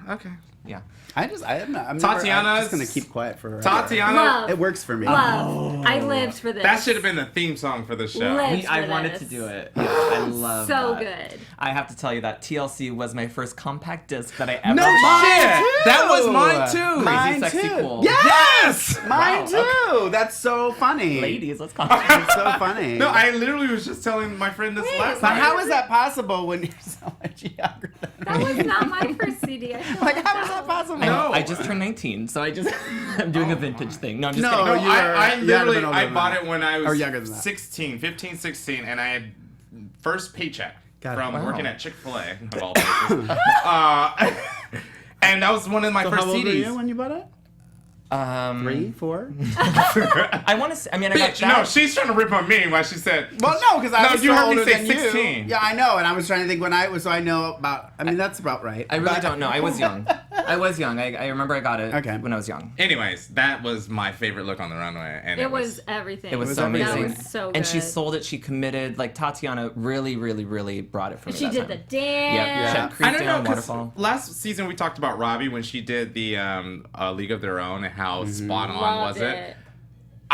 Okay. Yeah. I'm Tatiana's- just gonna keep quiet for Tatiana. Love. It works for me. Love. I lived for this. That should have been the theme song for the show. Lived I for wanted this. to do it. Yeah, I love So that. good. I have to tell you that TLC was my first compact disc that I ever No bought. shit! That was mine too. Mine Sexy, too. cool. Yes! Mine Wow, too! That's so funny. Ladies, let's come. It's so funny. No, I literally was just telling my friend this last But night. how is that possible when you're so much younger than That me? was not my first CD. I feel Like, how is that possible? No. I just turned 19, so I'm doing a vintage thing. No, I'm just No, kidding. No, you were- I you literally, haven't been older I than bought that. it when I Or was younger than that. 15, 16, and I had first paycheck Got it. from Wow. working at Chick-fil-A, of all places. And that was one of my So first how old were CDs. you when you bought it? 3, 4? I want to say, I mean, I got Bitch, that. no, she's trying to rip on me while she said, Well, no, because I No, was you so heard me older say than 16. you. Yeah, I know, and I was trying to think when I was, so I know about. I mean, that's about right. I really But- don't know. I was young. I was young. I remember I got it Okay. when I was young. anyways, that was my favorite look on the runway. And it was everything. It was was so amazing. amazing. That was so good. And she sold it. She committed. Like Tatiana really, really, really brought it for me. She that did time. the dance. Yeah. She had I creep don't know, down, 'cause waterfall. last season we talked about Robbie when she did the League of Their Own and how spot on Loved was it.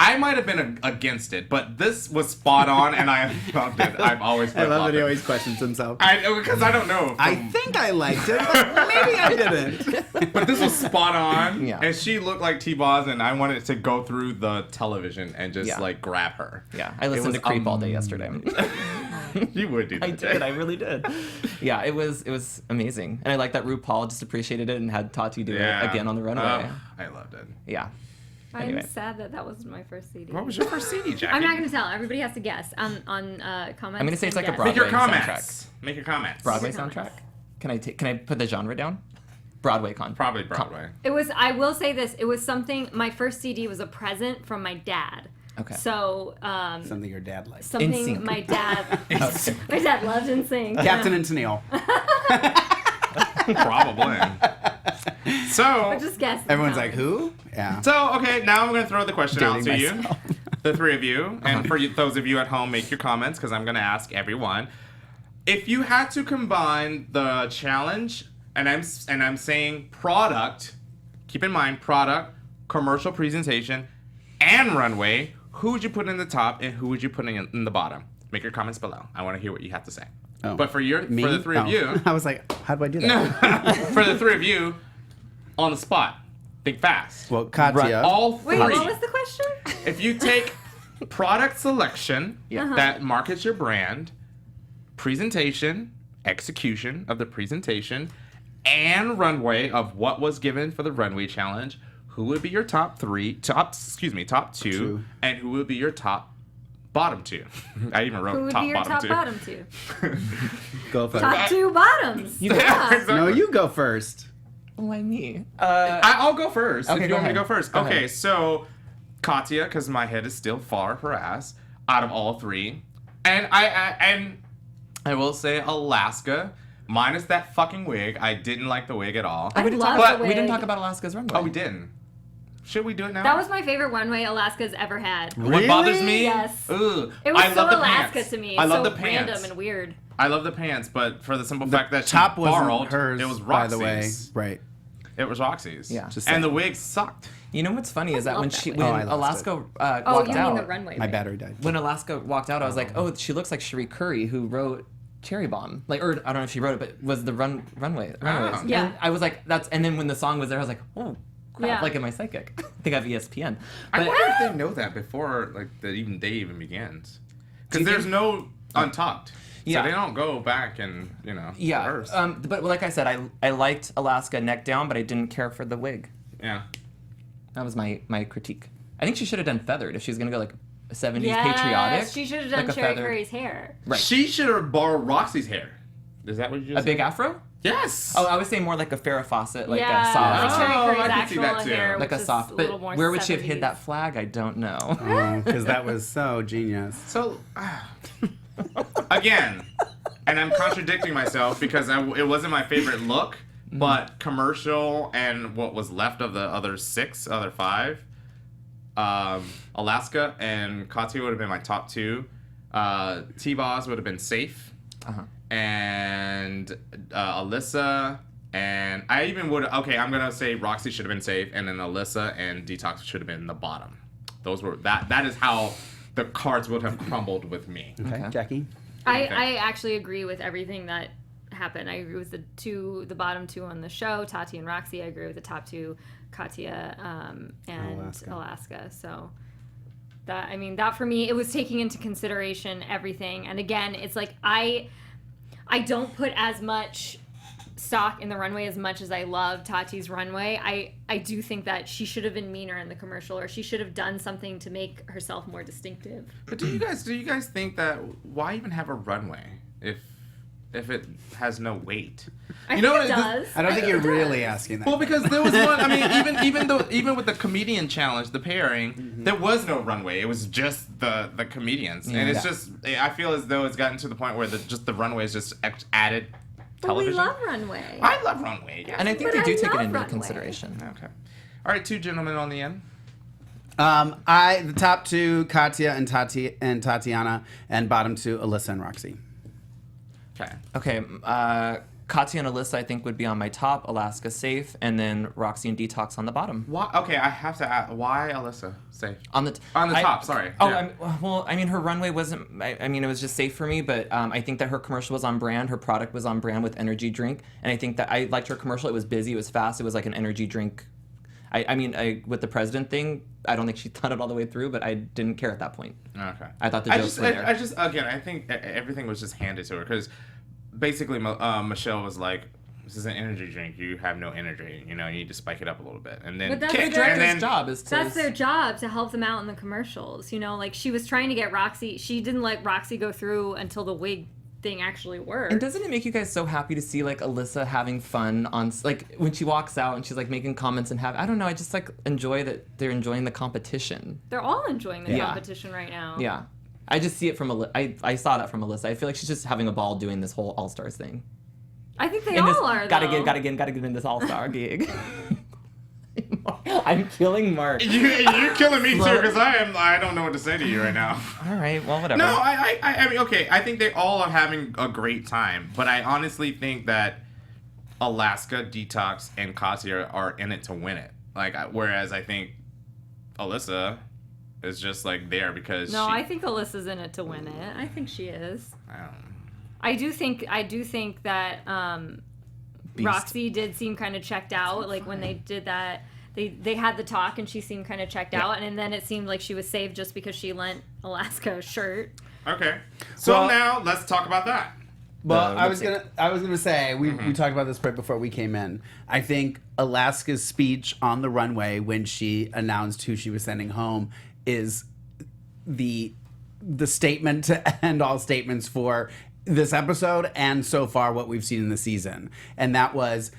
I might have been against it, but this was spot on, and I loved it. I've always I love that he it. always questions himself. Because I don't know. I think I liked it, but maybe I didn't. But this was spot on, Yeah. and she looked like T-Boz, and I wanted to go through the television and just Yeah. like grab her. Yeah, I listened to was Creep all day yesterday. You would do that. I did. I really did. Yeah, it was amazing, and I like that RuPaul just appreciated it and had Tati do Yeah. it again on the runway. I loved it. Yeah. I'm Anyway. sad that wasn't my first CD. What was your first CD, Jackie? I'm not going to tell. Everybody has to guess on comments. I'm gonna say it's like a Guess. Make your Broadway comments. Make your comments. Broadway Comments. soundtrack. Can I put the genre down? Broadway con. Probably Broadway. It was. I will say this. It was something. My first CD was a present from my dad. Okay. So Something your dad liked. something NSYNC. my dad. My dad loved NSYNC. Captain and Tennille. Probably. So, But just guess. Everyone's like, who? Yeah. okay, now I'm going to throw the question out to Dating you, myself. the three of you, and for those of you at home, make your comments because I'm going to ask everyone. If you had to combine the challenge, and I'm saying product, keep in mind product, commercial presentation, and runway, who would you put in the top and who would you put in the bottom? Make your comments below. I want to hear what you have to say. Oh. But for Me? the three of Oh. you, I was like, how do I do that? for the three of you, on the spot, think fast. Well, Katya. All three. Wait, what was the question? If you take product selection Yeah. that markets your brand, presentation, execution of the presentation, and runway of what was given for the runway challenge, who would be your top two, Two. and who would be your bottom two? I even wrote Who would top be your bottom top two. bottom two? Go first. Top two bottoms. Yeah, Yeah. exactly. No, you go first. Why me? I'll go first. Okay, if you go want me to go ahead. first. Go Okay, ahead. so Katya, because my head is still far her ass out of all three, and I will say Alaska Minus that fucking wig. I didn't like the wig at all. I we didn't love talk about the we didn't wig. talk about Alaska's runway. Oh, we didn't. Should we do it now? That was my favorite runway Alaska's ever had. What bothers me? Yes. Ooh, It was I so love the Alaska pants. to me. I love so the pants. random and weird. I love the pants, but for the simple The fact that top she wasn't borrowed, hers, it was by Roxy's. the way. Right. It was Roxy's. Yeah. Just and saying. the wig sucked. You know what's funny is that love when that she wig. when Oh, I lost Alaska Oh, walked you out, mean the runway? My wig. battery died. when Alaska walked out, I was like, oh, she looks like Cherie Curry, who wrote Cherry Bomb. Like, or I don't know if she wrote it, but was the runways. Yeah. And I was like, and then when the song was there, I was like, oh, crap, Yeah. like, am I psychic? I think I have ESPN. I But wonder if they know that before, like, the day even begins. Because you there's think- no Untucked. Yeah. So they don't go back and, yeah, reverse. but like I said, I liked Alaska neck down, but I didn't care for the wig. Yeah. That was my critique. I think she should have done feathered if she was gonna go like 70s Yes, patriotic. she should have done like a Cherry feathered- Curry's hair. Right. She should have borrowed Roxy's hair. Is that what you just A big said? afro? Yes. Oh, I was saying more like a Farrah Fawcett, like yeah, a soft. like Cherry Oh, Curry's I can see actual that too. hair, Like which a is soft, a but little more where would she have hid 70s. that flag? I don't know. Because that was so genius. So, again, and I'm contradicting myself because it wasn't my favorite look, but commercial and what was left of the other five, Alaska and Katya would have been my top two. T-Boz would have been safe. Uh-huh. And Alyssa, and I even would, okay, I'm going to say Roxy should have been safe, and then Alyssa and Detox should have been the bottom. Those were, that is how the cards would have crumbled with me. Okay, Jackie? I actually agree with everything that happened. I agree with the bottom two on the show, Tati and Roxy. I agree with the top two, Katya and Alaska. So that for me, it was taking into consideration everything. And again, it's like I don't put as much stock in the runway as much as I love Tati's runway. I do think that she should have been meaner in the commercial, or she should have done something to make herself more distinctive. But do you guys think that why even have a runway if it has no weight? I think it does. I don't think think you're it really does. asking that. Well, because there was one. I mean, even with the comedian challenge, the pairing, there was no runway. It was just the comedians, and it's just. I feel as though it's gotten to the point where the runway is just added But we television. love runway. I love runway. Yeah. And I think But they do I take it love into runway. consideration. Okay. All right, two gentlemen on the end. The top two, Katya and Tatiana, and bottom two, Alyssa and Roxy. Okay. Okay, Katya and Alyssa I think would be on my top, Alaska safe, and then Roxy and Detox on the bottom. Why? Okay, I have to ask. Why Alyssa safe? On the top, sorry. Oh, Yeah. well, I mean, her runway wasn't. I mean, it was just safe for me, but I think that her commercial was on brand. Her product was on brand with energy drink, and I think that I liked her commercial. It was busy, it was fast, it was like an energy drink. I mean, with the president thing, I don't think she thought it all the way through, but I didn't care at that point. Okay. I thought the jokes were there. I think everything was just handed to her because basically Michelle was like, "This is an energy drink. You have no energy. You need to spike it up a little bit." And then But that's kick, their and Director's then job is to. That's their job, to help them out in the commercials. Like she was trying to get Roxy. She didn't let Roxy go through until the wig thing actually worked. And doesn't it make you guys so happy to see like Alyssa having fun on like when she walks out and she's like making comments and I don't know, I just like enjoy that they're enjoying the competition. They're all enjoying the Yeah. competition right now. Yeah. I just see it from I saw that from Alyssa. I feel like she's just having a ball doing this whole All-Stars thing. I think they In all this, are. gotta though. get in this All-Star gig. I'm killing Mark. you're killing me too because I don't know what to say to you right now. All right, well, whatever. No, I mean, okay. I think they all are having a great time, but I honestly think that Alaska, Detox, and Katya are in it to win it. Whereas I think Alyssa is just like there because I think Alyssa's in it to win it. I think she is. I don't know. I do think that Roxy did seem kind of checked out. Like when they did that, they had the talk and she seemed kind of checked out, and then it seemed like she was saved just because she lent Alaska a shirt. Okay, so Well- now let's talk about that. Well, The I was lip gonna say we talked about this right before we came in. I think Alaska's speech on the runway when she announced who she was sending home is the statement to end all statements for this episode and so far what we've seen in the season. And that was,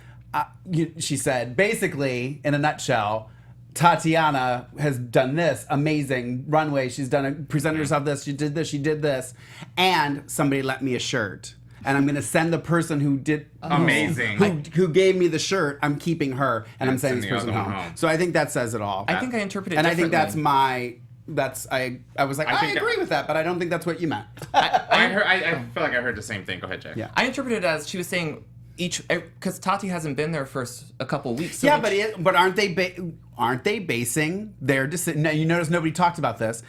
she said, basically, in a nutshell, Tatiana has done this amazing runway. She's presented herself this. She did this. And somebody lent me a shirt. and I'm going to send the person who did Amazing. who gave me the shirt. I'm keeping her, and I'm And sending send this the person other home. one home. So I think that says it all. I think I interpret it and I think differently. I was like, I think agree with that, but I don't think that's what you meant. I feel like I heard the same thing. Go ahead, Jay. Yeah. I interpreted it as she was saying because Tati hasn't been there for a couple weeks. So Yeah, each- but aren't they basing their decision? No, you notice nobody talked about this.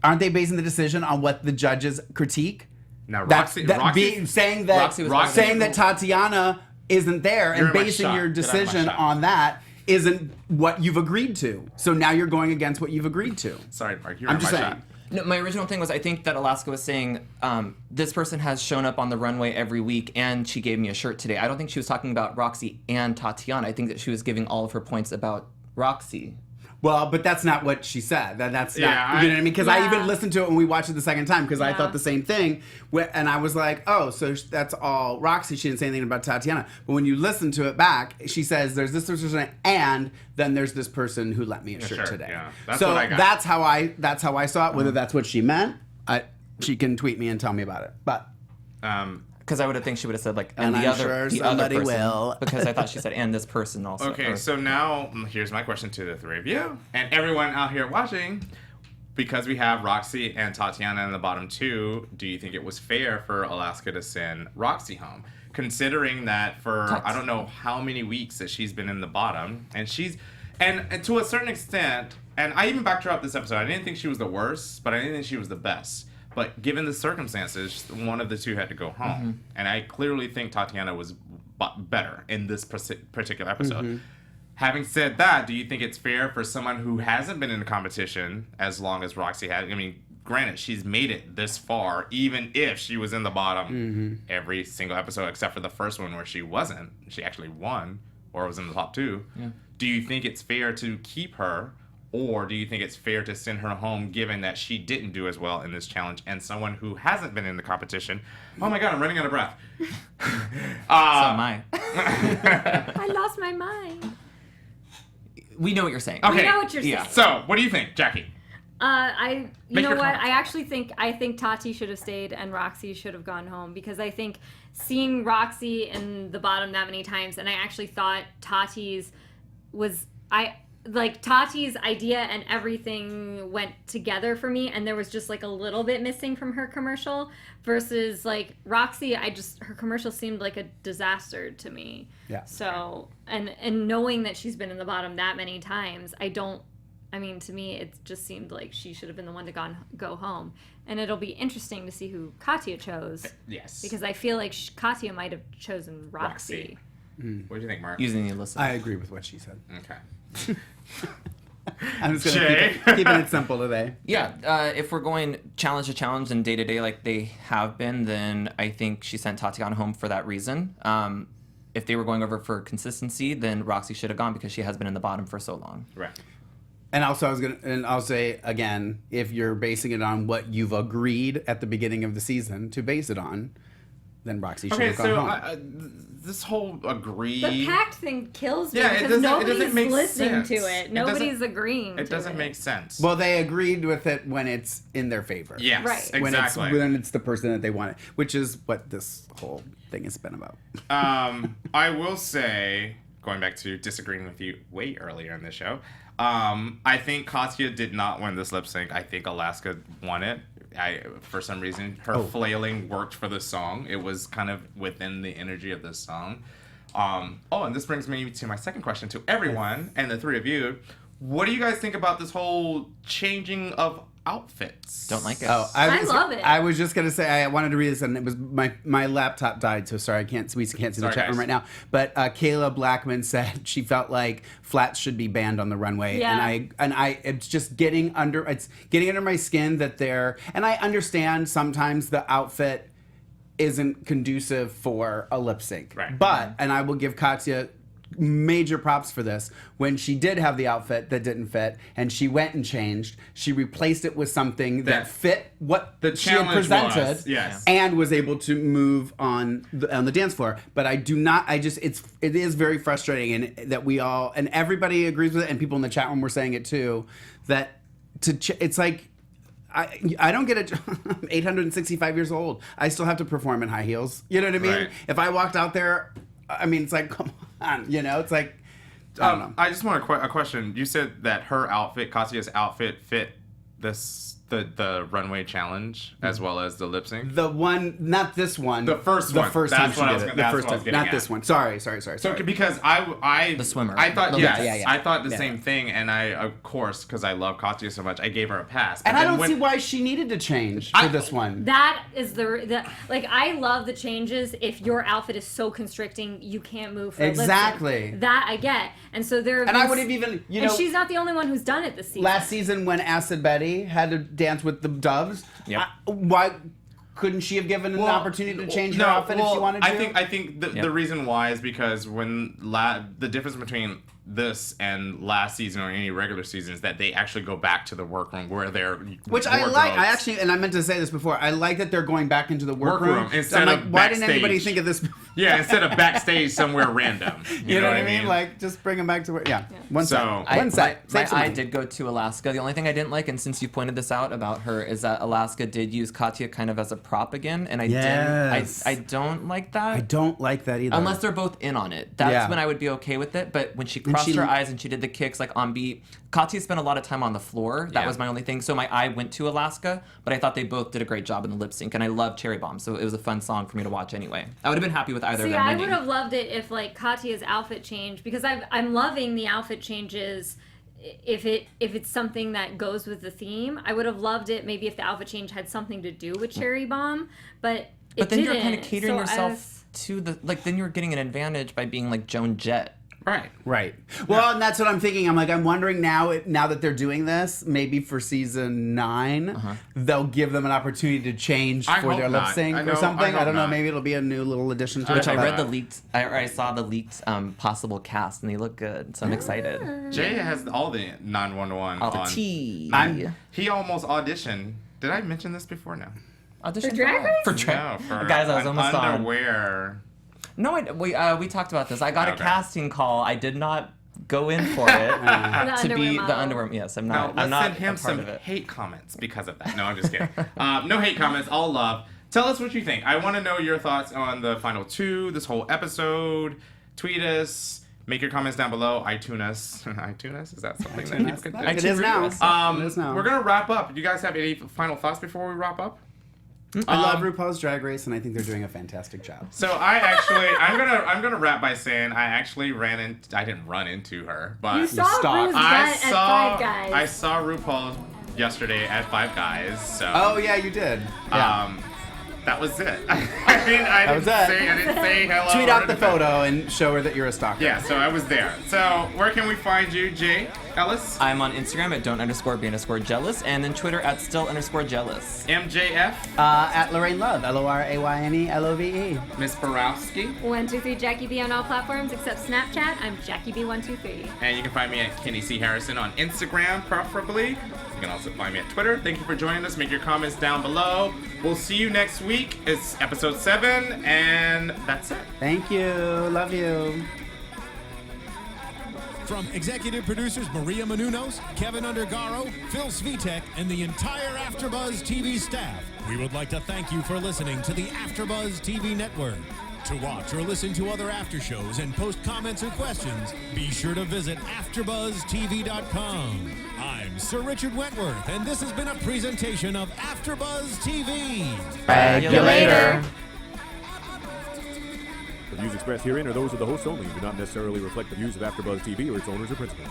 Aren't they basing the decision on what the judges critique? Now, Saying that Roxy was saying that Tatiana isn't there You're and in my basing shot. your Get out of my decision shot. on that isn't what you've agreed to. So now you're going against what you've agreed to. Sorry, Mark. You're I'm in just my saying. shot. No, my original thing was I think that Alaska was saying this person has shown up on the runway every week and she gave me a shirt today. I don't think she was talking about Roxy and Tatiana. I think that she was giving all of her points about Roxy. Well, but that's not what she said. That's Yeah, not, you know what I mean? Because I Yeah. even listened to it when we watched it the second time because I Yeah. thought the same thing. And I was like, oh, so that's all Roxy. She didn't say anything about Tatiana. But when you listen to it back, she says there's this person and then there's this person who lent me a shirt today. Yeah, that's so what I got. that's how I saw it. Whether that's what she meant, she can tweet me and tell me about it. But Because I would have think she would have said like And and I'm sure the somebody other person will. because I thought she said and this person also. Okay, Or- so now here's my question to the three of you and everyone out here watching. Because we have Roxy and Tatiana in the bottom two, do you think it was fair for Alaska to send Roxy home? Considering that for I don't know how many weeks that she's been in the bottom, and and to a certain extent, and I even backed her up this episode. I didn't think she was the worst, but I didn't think she was the best. But given the circumstances, one of the two had to go home, and I clearly think Tatiana was better in this particular episode. Having said that, do you think it's fair for someone who hasn't been in the competition as long as Roxy had? I mean, granted, she's made it this far, even if she was in the bottom every single episode except for the first one where she wasn't. She actually won or was in the top two. Yeah. Do you think it's fair to keep her, or do you think it's fair to send her home given that she didn't do as well in this challenge and someone who hasn't been in the competition? Oh my God, I'm running out of breath. so am I. I lost my mind. We know what you're saying. Okay. We know what you're saying. Yeah. So, what do you think, Jackie? You Make know your what? comments. I actually think Tati should have stayed and Roxy should have gone home because I think seeing Roxy in the bottom that many times, and I actually thought Tati's idea and everything went together for me, and there was just like a little bit missing from her commercial versus like Roxy. Her commercial seemed like a disaster to me. Yeah. So and knowing that she's been in the bottom that many times, to me, it just seemed like she should have been the one to go home. And it'll be interesting to see who Katya chose. Yes. Because I feel like Katya might have chosen Roxy. What do you think, Mark? Using the listen. I agree with what she said. Okay. I'm just going Jay? to keeping it simple today. Yeah, if we're going challenge to challenge and day to day like they have been, then I think she sent Tatiana home for that reason. If they were going over for consistency, then Roxy should have gone because she has been in the bottom for so long. Right. And also, I'll say again, if you're basing it on what you've agreed at the beginning of the season to base it on, then Roxy should Okay, have gone so home. this whole agree. The pact thing kills me Yeah, it because doesn't nobody's make listening sense. to it. It Nobody's doesn't- agreeing to it. It doesn't make sense. Well, they agreed with it when it's in their favor. yes, Right. exactly. When it's the person that they wanted, which is what this whole thing has been about. I will say, going back to disagreeing with you way earlier in the show, I think Katya did not win this lip sync. I think Alaska won it. For some reason, her flailing worked for the song. It was kind of within the energy of the song. And this brings me to my second question to everyone and the three of you. What do you guys think about this whole changing of outfits? Don't like it. I love it. I was just gonna say I wanted to read this, and it was my laptop died, so sorry we can't see the Sorry, chat room guys. right now. But Kayla Blackman said she felt like flats should be banned on the runway, Yeah. and I it's just getting under my skin that they're, and I understand sometimes the outfit isn't conducive for a lip sync, Right. But and I will give Katya major props for this. When she did have the outfit that didn't fit and she went and changed, she replaced it with something that fit what the she had challenge presented, was, yes. and was able to move on the dance floor. But it is very frustrating, and that we all, and everybody agrees with it, and people in the chat room were saying it too, that it's like I don't get it. I'm 865 years old. I still have to perform in high heels. You know what I mean? Right. If I walked out there, I mean, it's like, come on, you know, it's like, I don't know. I just want a question. You said that her outfit, Katya's outfit, fit the runway challenge as well as the lip sync. The one, not this one. The first one. The first That's time what I she was did it. gonna- The that's first what I was time, getting not at. this one. Sorry. So because I The swimmer. I thought The- yes, yeah. I thought the Yeah. same thing, and I of course because I love Katya so much, I gave her a pass. But And I then don't when- see why she needed to change for this one. That is the like I love the changes. If your outfit is so constricting, you can't move. For a lip sync. Exactly. That I get, and so there. And I would have even, you know, and she's not the only one who's done it this season. last season when Acid Betty had to dance with the doves, Yep. why couldn't she have given an opportunity to change her outfit if she wanted to? I think the reason why is because when the difference between this and last season or any regular season is that they actually go back to the workroom where they're Which I like. I actually, and I meant to say this before, I like that they're going back into the workroom. instead I'm like, of why didn't anybody backstage. think of this? Yeah, instead of backstage somewhere random. You know what I mean? Like, just bring them back to where. Yeah. One So- sec. One sec. Save some I money. did go to Alaska. The only thing I didn't like, and since you pointed this out about her, is that Alaska did use Katya kind of as a prop again, and I Yes. didn't. I don't like that. I don't like that either. Unless they're both in on it. That's Yeah. when I would be okay with it. But when she crossed her eyes and she did the kicks like on beat, Katya spent a lot of time on the floor. That Yeah. was my only thing. So my eye went to Alaska, but I thought they both did a great job in the lip sync. And I love Cherry Bomb, so it was a fun song for me to watch anyway. I would have been happy with either of See, them I winning. would have loved it if like Katya's outfit changed because I'm loving the outfit changes. If it's something that goes with the theme, I would have loved it. Maybe if the outfit change had something to do with Cherry Bomb, but But then you're didn't. kind of catering So yourself to the then you're getting an advantage by being like Joan Jett. right. Right. Well, and that's what I'm thinking. I'm wondering now that they're doing this, maybe for season 9, they'll give them an opportunity to change I for hope their lip not. sync I or know- something. I hope I don't know. not. Maybe it'll be a new little addition to Which it. I read but- the leaked, I saw the leaked possible cast, and they look good. So I'm excited. Jay has all the 911 All the on. tea. He almost auditioned. Did I mention this before? No. Audition For Drag Race? For Drag No, for Guys, I was an almost on. underwear. No, we talked about this. I got Okay. a casting call. I did not go in for it The to be underwear the model. underwear. Yes, I'm No, not. let's I'm not send him a part some of it. hate comments because of that. No, I'm just kidding. No hate comments, all love. Tell us what you think. I want to know your thoughts on the final 2, this whole episode. Tweet us. Make your comments down below. iTunes us. iTunes us? Is that something that people can do? It is now. It is now. We're gonna wrap up. Do you guys have any final thoughts before we wrap up? I love RuPaul's Drag Race, and I think they're doing a fantastic job. So I'm gonna wrap by saying I didn't run into her, but You saw stalked. Rue's butt at Five Guys. I saw RuPaul yesterday at Five Guys. So Oh yeah, you did. Yeah. that was it. I mean, I was didn't it. say hello. Tweet or out the anything. photo and show her that you're a stalker. Yeah, so I was there. So where can we find you, Jay? Ellis? I'm on Instagram at don't_be_jealous, and then Twitter at still_jealous. MJF? At LoRayne Love, LoRayne Miss Borowski? 123 Jackie B on all platforms except Snapchat. I'm Jackie B123. And you can find me at Kenny C. Harrison on Instagram, preferably. You can also find me at Twitter. Thank you for joining us. Make your comments down below. We'll see you next week. It's episode 7, and that's it. Thank you. Love you. From executive producers Maria Menounos, Kevin Undergaro, Phil Svitek, and the entire AfterBuzz TV staff, we would like to thank you for listening to the AfterBuzz TV network. To watch or listen to other after shows and post comments or questions, be sure to visit AfterBuzzTV.com. I'm Sir Richard Wentworth, and this has been a presentation of AfterBuzz TV. Later. The views expressed herein are those of the hosts only and do not necessarily reflect the views of AfterBuzz TV or its owners or principals.